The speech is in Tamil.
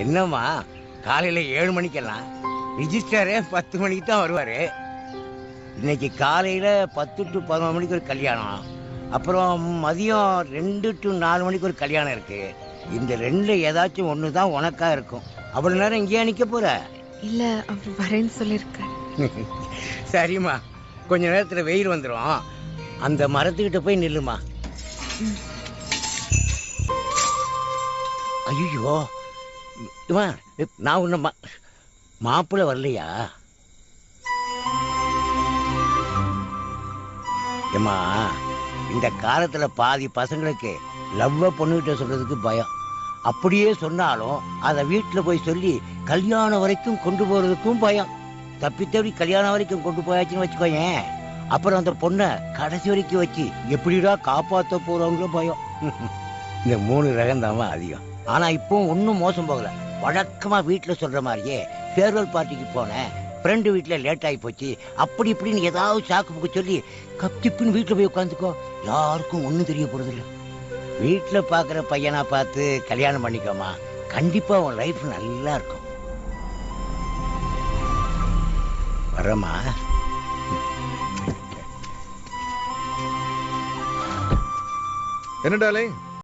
என்னம்மா காலையில 7 மணிக்கெல்லாம் ரிஜிஸ்டரே 10 மணிக்கு தான் வருவாரு. இன்னைக்கு காலையில 10 to 11 மணிக்கு ஒரு கல்யாணம், அப்புறம் மதியம் 2 to 4 மணிக்கு ஒரு கல்யாணம் இருக்கு. இந்த ரெண்டுல ஏதாச்சும் ஒன்று தான் உனக்கா இருக்கும். அவ்வளவு நேரம் இங்கேயா நிக்க போற? இல்ல, அவர் வரேன்னு சொல்லியிருக்காரு. சரிம்மா, கொஞ்ச நேரத்துல வெயில் வந்துடும். அந்த மரத்துக்கிட்ட போய் நில்லுமா. ஐயோ, நான் உன்ன மாப்பிள்ள வரலையா? ஏம்மா, இந்த காலத்துல பாதி பசங்களுக்கு லவ்வ பொண்ணுகிட்ட சொல்றதுக்கு பயம். அப்படியே சொன்னாலும் அதை வீட்டுல போய் சொல்லி கல்யாணம் வரைக்கும் கொண்டு போறதுக்கும் பயம். தப்பி தப்பி கல்யாணம் வரைக்கும் கொண்டு போயாச்சுன்னு வச்சுக்கோயேன், அப்புறம் அந்த பொண்ணை கடைசி வரைக்கும் வச்சு எப்படிடா காப்பாற்ற போறவங்களும் பயம். இந்த 3 ரகம் தாமா அதிகம். ஆனா இப்பவும் ஒன்னும் மோசம் போகல. வழக்கமா வீட்டுல சொல்ற மாதிரியே ஃபேர்வெல் பார்ட்டிக்கு போனேன், ஃப்ரெண்டு வீட்டுல லேட் ஆகி போச்சு, அப்படி இப்படின்னு ஏதாவது சாக்கு புக்கு சொல்லி கப்திப்புன்னு வீட்டுல போய் உட்காந்துக்கோ. யாருக்கும் ஒண்ணும் தெரிய போறது இல்லை. வீட்டுல பாக்குற பையனா பார்த்து கல்யாணம் பண்ணிக்கோமா. கண்டிப்பா உன் லைஃப் நல்லா இருக்கும். வரமா. என்ன டாலே,